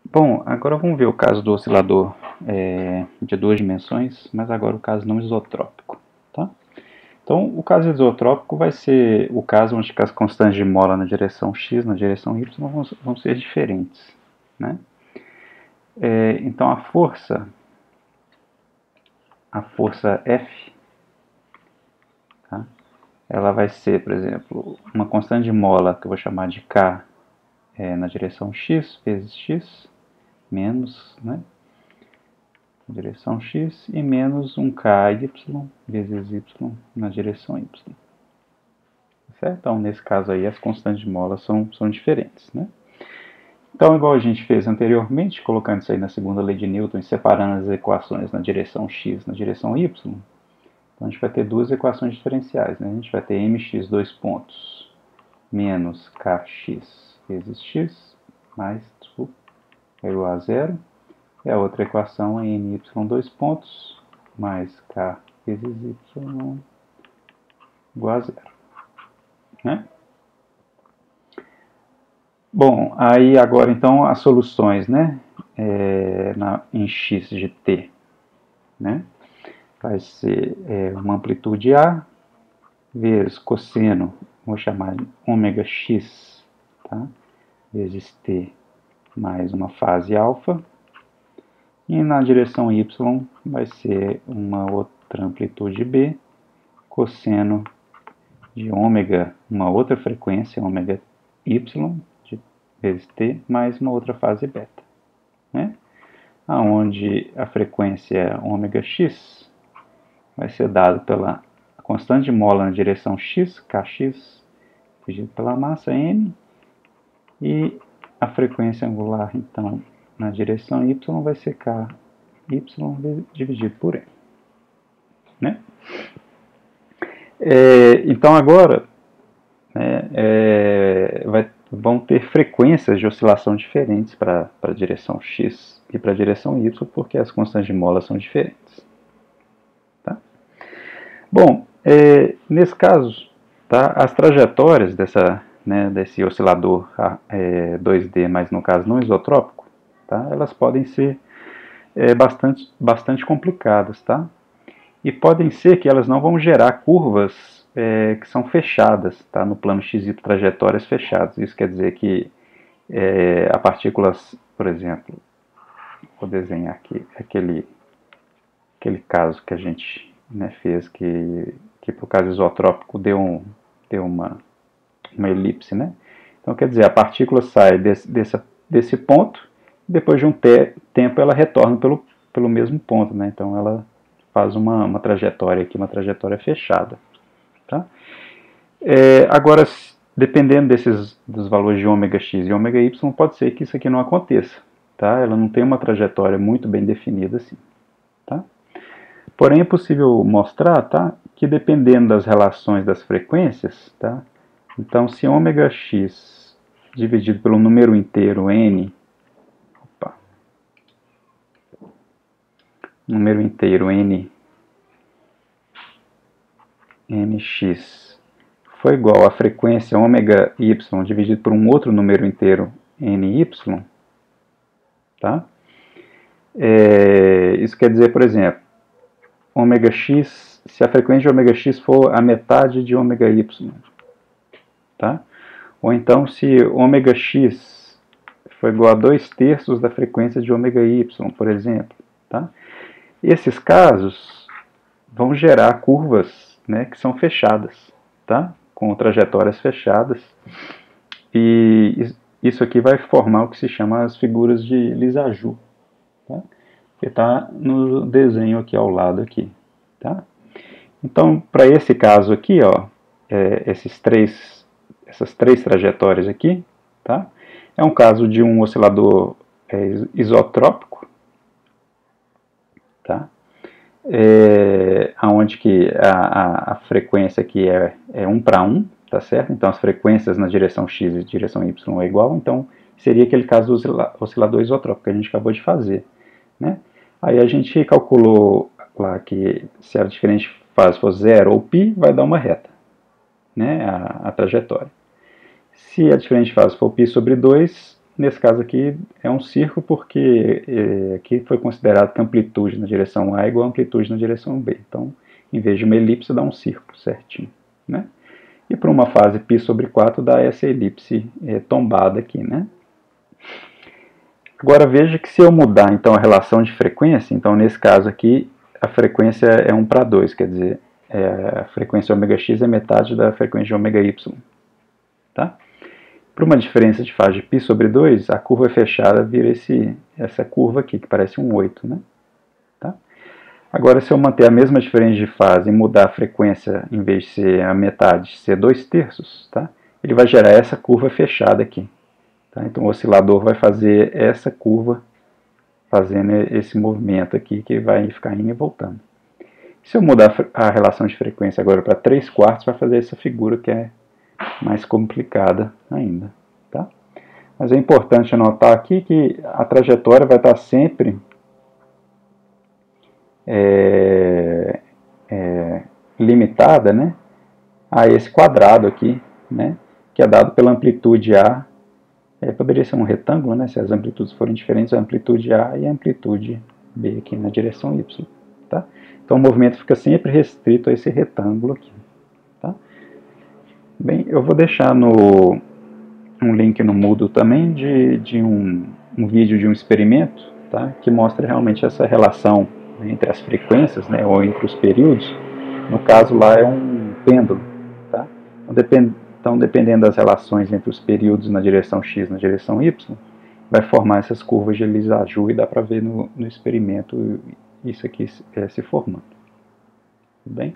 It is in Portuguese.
Bom, agora vamos ver o caso do oscilador de duas dimensões, mas agora o caso não isotrópico. Tá? Então, o caso isotrópico vai ser o caso onde as constantes de mola na direção x, na direção y, vão ser diferentes. Né? Então, a força F, tá? Ela vai ser, por exemplo, uma constante de mola que eu vou chamar de K na direção x vezes x, menos, né? Direção x e menos um ky vezes y na direção y. Certo? Então, nesse caso aí, as constantes de mola são diferentes. Né? Então, igual a gente fez anteriormente, colocando isso aí na segunda lei de Newton e separando as equações na direção x e na direção y, então a gente vai ter duas equações diferenciais. Né? A gente vai ter mx dois pontos menos kx vezes x mais, é igual a zero. E a outra equação é my dois pontos mais k vezes y igual a zero. Né? Bom, aí agora então as soluções, né, em x de t, né, vai ser uma amplitude A vezes cosseno, vou chamar de ômega x, tá, vezes t mais uma fase alfa, e na direção y vai ser uma outra amplitude B, cosseno de ômega, uma outra frequência, ômega y, vezes t, mais uma outra fase beta. Né? Onde a frequência ômega x vai ser dada pela constante de mola na direção x, kx, dividido pela massa m, e a frequência angular, então, na direção y vai ser ky dividido por m. Né? Então, agora, vão ter frequências de oscilação diferentes para a direção x e para a direção y, porque as constantes de mola são diferentes. Tá? Bom, nesse caso, tá, as trajetórias desse oscilador 2D, mas no caso não isotrópico, tá, elas podem ser bastante complicadas. Tá? E podem ser que elas não vão gerar curvas que são fechadas, tá? No plano x, trajetórias fechadas. Isso quer dizer que a partícula, por exemplo, vou desenhar aqui aquele caso que a gente fez, que para o caso isotrópico deu uma elipse. Né? Então, quer dizer, a partícula sai desse ponto, e depois de um tempo ela retorna pelo mesmo ponto. Né? Então, ela faz uma trajetória aqui, uma trajetória fechada. Tá? Agora, dependendo dos valores de ômega x e ômega y, pode ser que isso aqui não aconteça. Tá? Ela não tem uma trajetória muito bem definida assim. Tá? Porém, é possível mostrar, tá, que dependendo das relações das frequências, tá, então se ômega x dividido pelo número inteiro n, número inteiro n, nx, foi igual à frequência ômega y dividido por um outro número inteiro ny, tá? Isso quer dizer, por exemplo, ômega x, se a frequência de ômega x for a metade de ômega y, tá? Ou então se ômega x for igual a 2/3 da frequência de ômega y, por exemplo, tá? Esses casos vão gerar curvas, né, que são fechadas, tá? Com trajetórias fechadas, e isso aqui vai formar o que se chama as figuras de Lissajous, tá? Que está no desenho aqui ao lado aqui. Tá? Então, para esse caso aqui, ó, essas três trajetórias aqui, tá? É um caso de um oscilador isotrópico, tá? Onde que a frequência aqui é 1 para 1, tá certo? Então as frequências na direção x e direção y é igual, então seria aquele caso do oscilador isotrópico que a gente acabou de fazer. Né? Aí a gente calculou lá que se a diferente fase for 0 ou π, vai dar uma reta, né? a trajetória. Se a diferente fase for π sobre 2, nesse caso aqui é um círculo porque aqui foi considerado que a amplitude na direção A é igual a amplitude na direção B. Então, em vez de uma elipse, dá um círculo certinho, né? E para uma fase π sobre 4 dá essa elipse tombada aqui, né? Agora veja que se eu mudar então a relação de frequência, então nesse caso aqui a frequência é 1 para 2, quer dizer, a frequência ω(x) é metade da frequência de ω(y). Tá? Para uma diferença de fase de π sobre 2, a curva fechada vira essa curva aqui, que parece um 8. Né? Tá? Agora, se eu manter a mesma diferença de fase e mudar a frequência, em vez de ser a metade, ser 2/3, tá? Ele vai gerar essa curva fechada aqui. Tá? Então, o oscilador vai fazer essa curva, fazendo esse movimento aqui, que vai ficar indo e voltando. Se eu mudar a relação de frequência agora para 3/4, vai fazer essa figura que é mais complicada ainda. Tá? Mas é importante anotar aqui que a trajetória vai estar sempre limitada, né, a esse quadrado aqui, né, que é dado pela amplitude A. Poderia ser um retângulo, né, se as amplitudes forem diferentes, a amplitude A e a amplitude B aqui na direção Y. Tá? Então o movimento fica sempre restrito a esse retângulo aqui. Tá? Bem, eu vou deixar um link no Moodle também de um vídeo de um experimento, tá, que mostra realmente essa relação entre as frequências, né, ou entre os períodos. No caso lá é um pêndulo. Tá? Então, dependendo das relações entre os períodos na direção x e na direção y, vai formar essas curvas de Lissajous e dá para ver no experimento isso aqui se formando. Tudo bem?